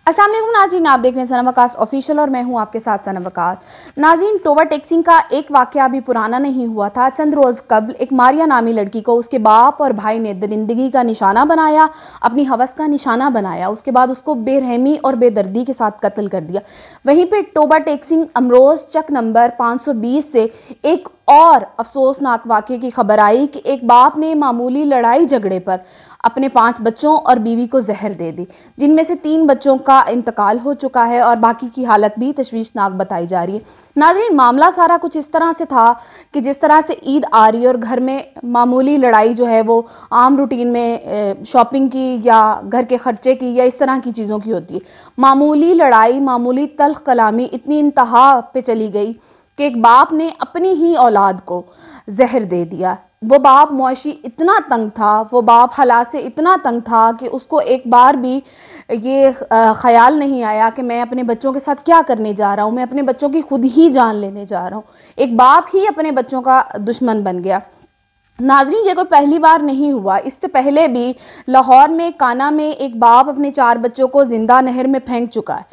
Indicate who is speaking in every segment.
Speaker 1: अस्सलाम वालेकुम नाज़रीन, आप देख रहे हैं सनम वकास ऑफिशियल और मैं हूं आपके साथ सनम वकास। नाज़रीन, टोबा टेक्सिंग का एक वाक़या अभी पुराना नहीं हुआ था। चंद रोज़ कबल एक मारिया नामी लड़की को उसके बाप और भाई ने दरिंदगी का निशाना बनाया, अपनी हवस का निशाना बनाया। उसके बाद उसको बेरहमी और बेदर्दी के साथ कत्ल कर दिया। वहीं पर टोबा टेक्सिंग अमरोज़ चक नंबर 520 से एक और अफसोसनाक वाक़े की खबर आई कि एक बाप ने मामूली लड़ाई झगड़े पर अपने 5 बच्चों और बीवी को जहर दे दी, जिनमें से 3 बच्चों का इंतकाल हो चुका है और बाकी की हालत भी तशवीशनाक बताई जा रही है। नाज़रीन, मामला सारा कुछ इस तरह से था कि जिस तरह से ईद आ रही है और घर में मामूली लड़ाई जो है वो आम रूटीन में शॉपिंग की या घर के खर्चे की या इस तरह की चीज़ों की होती है। मामूली लड़ाई, मामूली तल्ख कलामी इतनी इंतहा पे चली गई कि एक बाप ने अपनी ही औलाद को जहर दे दिया। वो बाप मुआशी इतना तंग था, वो बाप हालात से इतना तंग था कि उसको एक बार भी ये ख्याल नहीं आया कि मैं अपने बच्चों के साथ क्या करने जा रहा हूँ, मैं अपने बच्चों की खुद ही जान लेने जा रहा हूँ। एक बाप ही अपने बच्चों का दुश्मन बन गया। नाज़रीन, ये कोई पहली बार नहीं हुआ। इससे पहले भी लाहौर में काना में एक बाप अपने 4 बच्चों को जिंदा नहर में फेंक चुका है।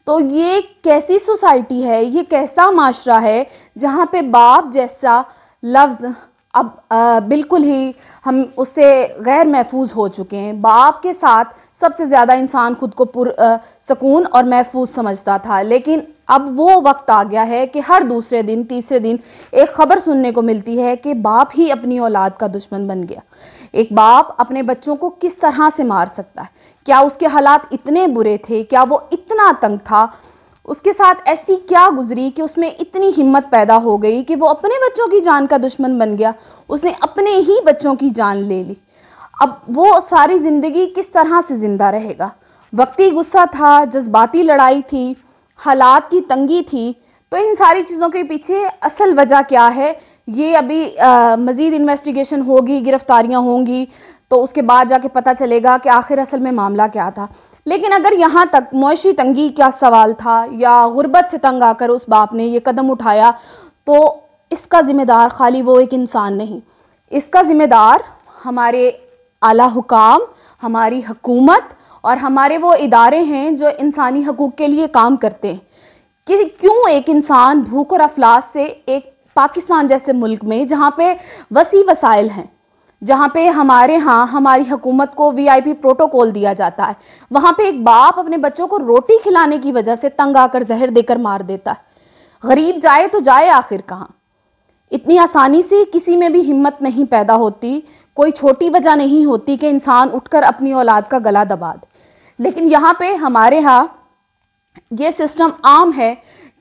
Speaker 1: तो ये कैसी सोसाइटी है, ये कैसा माशरा है जहाँ पे बाप जैसा लफ्ज़ अब बिल्कुल ही हम उससे गैर महफूज हो चुके हैं। बाप के साथ सबसे ज़्यादा इंसान खुद को सुकून और महफूज समझता था, लेकिन अब वो वक्त आ गया है कि हर दूसरे दिन तीसरे दिन एक ख़बर सुनने को मिलती है कि बाप ही अपनी औलाद का दुश्मन बन गया। एक बाप अपने बच्चों को किस तरह से मार सकता है? क्या उसके हालात इतने बुरे थे? क्या वो इतना तंग था? उसके साथ ऐसी क्या गुजरी कि उसमें इतनी हिम्मत पैदा हो गई कि वो अपने बच्चों की जान का दुश्मन बन गया? उसने अपने ही बच्चों की जान ले ली। अब वो सारी ज़िंदगी किस तरह से ज़िंदा रहेगा? वक्ती गुस्सा था, जज्बाती लड़ाई थी, हालात की तंगी थी। तो इन सारी चीज़ों के पीछे असल वजह क्या है, ये अभी मज़ीद इन्वेस्टिगेशन होगी, गिरफ्तारियाँ होंगी, तो उसके बाद जाके पता चलेगा कि आखिर असल में मामला क्या था। लेकिन अगर यहाँ तक मुआशी तंगी का सवाल था या गुर्बत से तंग आकर उस बाप ने ये कदम उठाया, तो इसका ज़िम्मेदार खाली वो एक इंसान नहीं, इसका ज़िम्मेदार हमारे आला हुकाम, हमारी हुकूमत और हमारे वो इदारे हैं जो इंसानी हकूक़ के लिए काम करते हैं। कि क्यों एक इंसान भूख और अफलास से एक पाकिस्तान जैसे मुल्क में जहाँ पे वसी वसाइल हैं, जहाँ पे हमारे यहाँ हमारी हुकूमत को VIP प्रोटोकॉल दिया जाता है, वहाँ पे एक बाप अपने बच्चों को रोटी खिलाने की वजह से तंग आकर जहर देकर मार देता है। गरीब जाए तो जाए आखिर कहाँ? इतनी आसानी से किसी में भी हिम्मत नहीं पैदा होती, कोई छोटी वजह नहीं होती कि इंसान उठकर अपनी औलाद का गला दबा दे। लेकिन यहाँ पे हमारे यहाँ ये सिस्टम आम है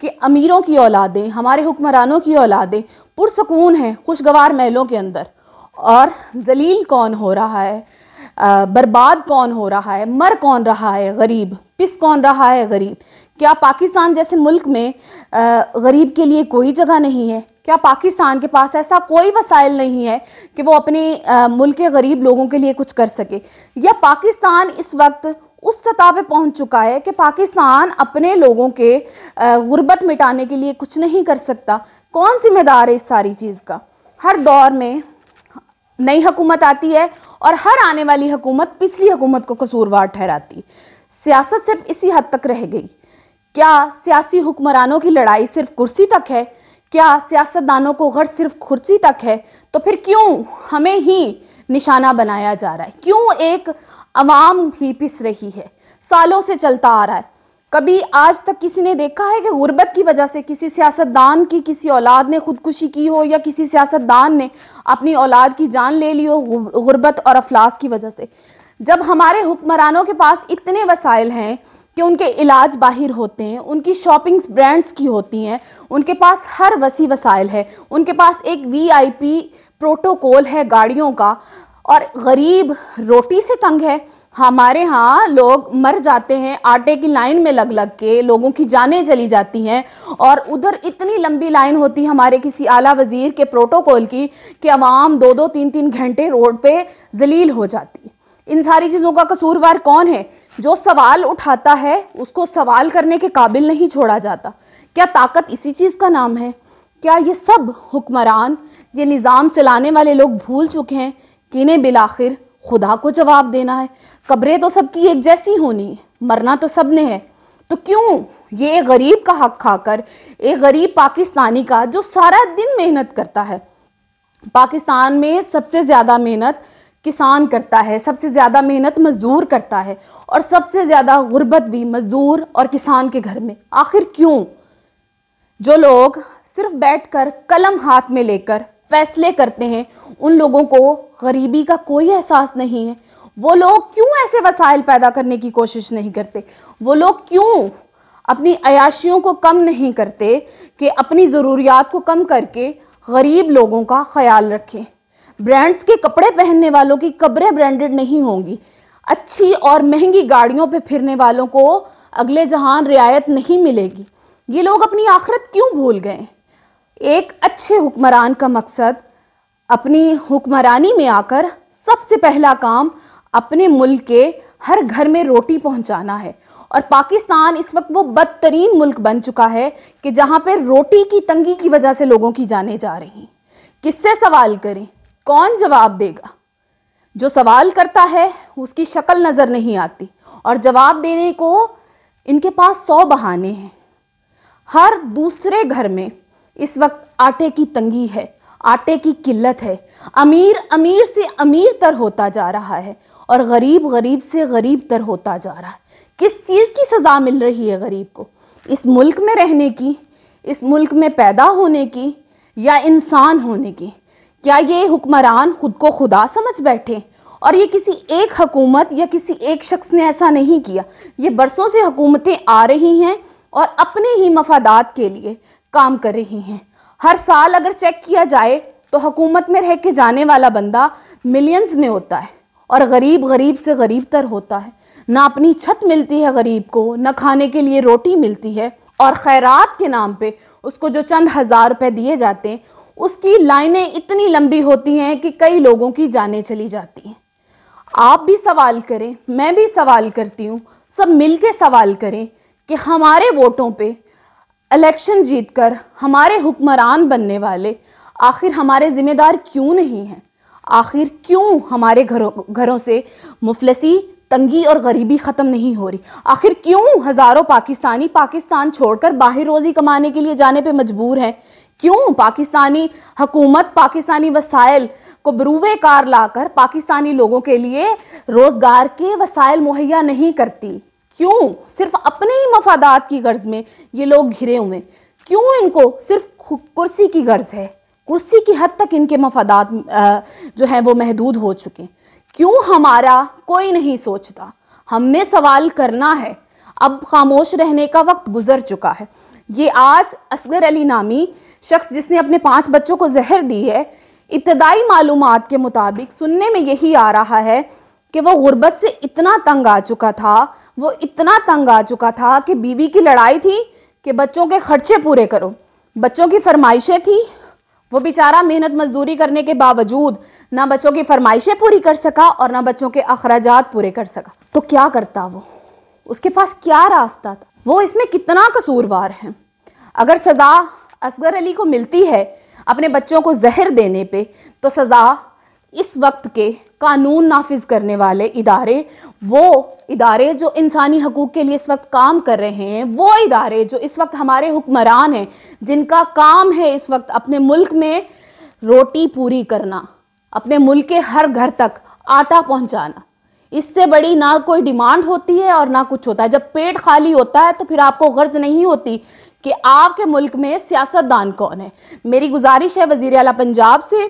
Speaker 1: कि अमीरों की औलादें, हमारे हुक्मरानों की औलादें पुरसकून हैं खुशगवार महलों के अंदर, और जलील कौन हो रहा है, बर्बाद कौन हो रहा है, मर कौन रहा है गरीब, पिस कौन रहा है गरीब। क्या पाकिस्तान जैसे मुल्क में गरीब के लिए कोई जगह नहीं है? क्या पाकिस्तान के पास ऐसा कोई वसाइल नहीं है कि वो अपने मुल्क के गरीब लोगों के लिए कुछ कर सके? या पाकिस्तान इस वक्त उस सतह पे पहुंच चुका है कि पाकिस्तान अपने लोगों के गुर्बत मिटाने के लिए कुछ नहीं कर सकता? कौन जिम्मेदार है इस सारी चीज़ का? हर दौर में नई हुकूमत आती है और हर आने वाली हुकूमत पिछली हुकूमत को कसूरवार ठहराती। सियासत सिर्फ इसी हद तक रह गई। क्या सियासी हुक्मरानों की लड़ाई सिर्फ कुर्सी तक है? क्या सियासतदानों को गर्ज सिर्फ कुर्सी तक है? तो फिर क्यों हमें ही निशाना बनाया जा रहा है? क्यों एक अवाम ही पिस रही है? सालों से चलता आ रहा है। कभी आज तक किसी ने देखा है कि गुर्बत की वजह से किसी सियासतदान की किसी औलाद ने खुदकुशी की हो, या किसी सियासतदान ने अपनी औलाद की जान ले ली हो गुर्बत और अफलास की वजह से? जब हमारे हुक्मरानों के पास इतने वसाइल हैं कि उनके इलाज बाहिर होते हैं, उनकी शॉपिंग्स ब्रांड्स की होती हैं, उनके पास हर वसी वसाइल है, उनके पास एक VIP प्रोटोकॉल है गाड़ियों का, और गरीब रोटी से तंग है। हमारे यहाँ लोग मर जाते हैं आटे की लाइन में लग लग के, लोगों की जानें चली जाती हैं, और उधर इतनी लंबी लाइन होती है हमारे किसी आला वजीर के प्रोटोकॉल की कि अवाम 2-2, 3-3 घंटे रोड पे जलील हो जाती है। इन सारी चीज़ों का कसूरवार कौन है? जो सवाल उठाता है उसको सवाल करने के काबिल नहीं छोड़ा जाता। क्या ताकत इसी चीज़ का नाम है? क्या ये सब हुक्मरान, ये निज़ाम चलाने वाले लोग भूल चुके हैं कि इन्हें बिलाखिर खुदा को जवाब देना है? कब्रें तो सबकी एक जैसी होनी है। مرنا تو سب نے ہے، تو کیوں یہ ایک غریب کا حق کھا کر، ایک غریب پاکستانی کا جو سارا دن محنت کرتا ہے، پاکستان میں سب سے زیادہ محنت کسان کرتا ہے، سب سے زیادہ محنت مزدور کرتا ہے، اور سب سے زیادہ غربت بھی مزدور اور کسان کے گھر میں، آخر کیوں جو لوگ صرف بیٹھ کر قلم ہاتھ میں لے کر فیصلے کرتے ہیں ان لوگوں کو غریبی کا کوئی احساس نہیں ہے؟ وہ لوگ کیوں ایسے وسائل پیدا کرنے کی کوشش نہیں کرتے؟ وہ لوگ کیوں اپنی عیاشیوں کو کم نہیں کرتے کہ اپنی ضروریات کو کم کر کے غریب لوگوں کا خیال رکھیں؟ برانڈز کے کپڑے پہننے والوں کی قبریں برانڈڈ نہیں ہوں گی، اچھی اور مہنگی گاڑیوں پہ پھرنے والوں کو اگلے جہان رعایت نہیں ملے گی۔ یہ لوگ اپنی آخرت کیوں بھول گئے؟ ایک اچھے حکمران کا مقصد اپنی حکمرانی میں آ کر سب سے پہلا کام اپنے ملک کے ہر گھر میں روٹی پہنچانا ہے، اور پاکستان اس وقت وہ بدترین ملک بن چکا ہے کہ جہاں پہ روٹی کی تنگی کی وجہ سے لوگوں کی جانیں جا رہی ہیں۔ کس سے سوال کریں؟ کون جواب دے گا؟ جو سوال کرتا ہے اس کی شکل نظر نہیں آتی، اور جواب دینے کو ان کے پاس 100 بہانے ہیں۔ ہر دوسرے گھر میں اس وقت آٹے کی تنگی ہے، آٹے کی قلت ہے، امیر امیر سے امیر تر ہوتا جا رہا ہے، اور غریب غریب سے غریب تر ہوتا جا رہا ہے۔ کس چیز کی سزا مل رہی ہے غریب کو؟ اس ملک میں رہنے کی، اس ملک میں پیدا ہونے کی، یا انسان ہونے کی؟ کیا یہ حکمران خود کو خدا سمجھ بیٹھے؟ اور یہ کسی ایک حکومت یا کسی ایک شخص نے ایسا نہیں کیا، یہ برسوں سے حکومتیں آ رہی ہیں اور اپنے ہی مفادات کے لیے کام کر رہی ہیں۔ ہر سال اگر چیک کیا جائے تو حکومت میں رہ کے جانے والا بندہ ملینز میں ہوتا ہے، اور غریب غریب سے غریب تر ہوتا ہے۔ نہ اپنی چھت ملتی ہے غریب کو، نہ کھانے کے لیے روٹی ملتی ہے، اور خیرات کے نام پہ اس کو جو چند ہزار روپے دیے جاتے ہیں اس کی لائنیں اتنی لمبی ہوتی ہیں کہ کئی لوگوں کی جانیں چلی جاتی ہیں۔ آپ بھی سوال کریں، میں بھی سوال کرتی ہوں، سب مل کے سوال کریں کہ ہمارے ووٹوں پہ الیکشن جیت کر ہمارے حکمران بننے والے آخر ہمارے ذمہ دار کیوں نہیں ہیں؟ آخر کیوں ہمارے گھروں سے مفلسی، تنگی اور غریبی ختم نہیں ہو رہی؟ آخر کیوں ہزاروں پاکستانی پاکستان چھوڑ کر باہر روزی کمانے کے لیے جانے پہ مجبور ہیں؟ کیوں پاکستانی حکومت پاکستانی وسائل کو بروئے کار لا کر پاکستانی لوگوں کے لیے روزگار کے وسائل مہیا نہیں کرتی؟ کیوں صرف اپنے ہی مفادات کی غرض میں یہ لوگ گھرے ہوئے؟ کیوں ان کو صرف کرسی کی غرض ہے؟ کرسی کی حد تک ان کے مفادات جو ہیں وہ محدود ہو چکے ہیں۔ کیوں ہمارا کوئی نہیں سوچتا؟ ہم نے سوال کرنا ہے، اب خاموش رہنے کا وقت گزر چکا ہے۔ یہ آج اصغر علی نامی شخص جس نے اپنے 5 بچوں کو زہر دی ہے، ابتدائی معلومات کے مطابق سننے میں یہی آ رہا ہے کہ وہ غربت سے اتنا تنگ آ چکا تھا، وہ اتنا تنگ آ چکا تھا کہ بیوی کی لڑائی تھی کہ بچوں کے خرچے پورے کرو، بچوں کی فرمائشیں تھیں، وہ بیچارہ محنت مزدوری کرنے کے باوجود نہ بچوں کی فرمائشیں پوری کر سکا اور نہ بچوں کے اخراجات پورے کر سکا۔ تو کیا کرتا وہ؟ اس کے پاس کیا راستہ تھا؟ وہ اس میں کتنا قصوروار ہے؟ اگر سزا اصغر علی کو ملتی ہے اپنے بچوں کو زہر دینے پہ، تو سزا اس وقت کے قانون نافذ کرنے والے ادارے، وہ ادارے جو انسانی حقوق کے لیے اس وقت کام کر رہے ہیں، وہ ادارے جو اس وقت ہمارے حکمران ہیں، جن کا کام ہے اس وقت اپنے ملک میں روٹی پوری کرنا، اپنے ملک کے ہر گھر تک آٹا پہنچانا، اس سے بڑی نہ کوئی ڈیمانڈ ہوتی ہے اور نہ کچھ ہوتا ہے۔ جب پیٹ خالی ہوتا ہے تو پھر آپ کو غرض نہیں ہوتی کہ آپ کے ملک میں سیاست دان کون ہے۔ میری گزارش ہے وزیر اعلیٰ پنجاب سے،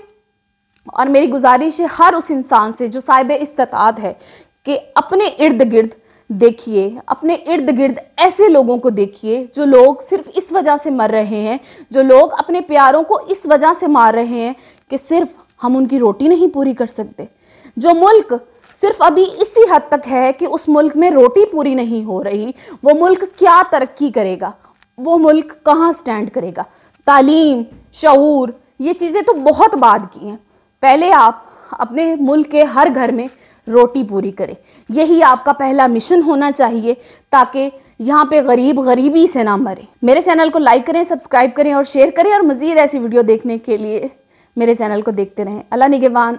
Speaker 1: اور میری گزارش ہے ہر اس انسان سے جو صاحب استطاعت ہے، کہ اپنے ارد گرد دیکھیے، اپنے ارد گرد ایسے لوگوں کو دیکھیے جو لوگ صرف اس وجہ سے مر رہے ہیں، جو لوگ اپنے پیاروں کو اس وجہ سے مار رہے ہیں کہ صرف ہم ان کی روٹی نہیں پوری کر سکتے۔ جو ملک صرف ابھی اسی حد تک ہے کہ اس ملک میں روٹی پوری نہیں ہو رہی، وہ ملک کیا ترقی کرے گا؟ وہ ملک کہاں سٹینڈ کرے گا؟ تعلیم، شعور، یہ چیزیں تو بہت بعد کی ہیں۔ پہلے آپ اپنے ملک کے ہر گھر میں روٹی پوری کریں، یہی آپ کا پہلا مشن ہونا چاہیے، تاکہ یہاں پہ غریب غریبی سے نہ مرے۔ میرے چینل کو لائک کریں، سبسکرائب کریں اور شیئر کریں، اور مزید ایسی ویڈیو دیکھنے کے لیے میرے چینل کو دیکھتے رہیں۔ اللہ نگہبان۔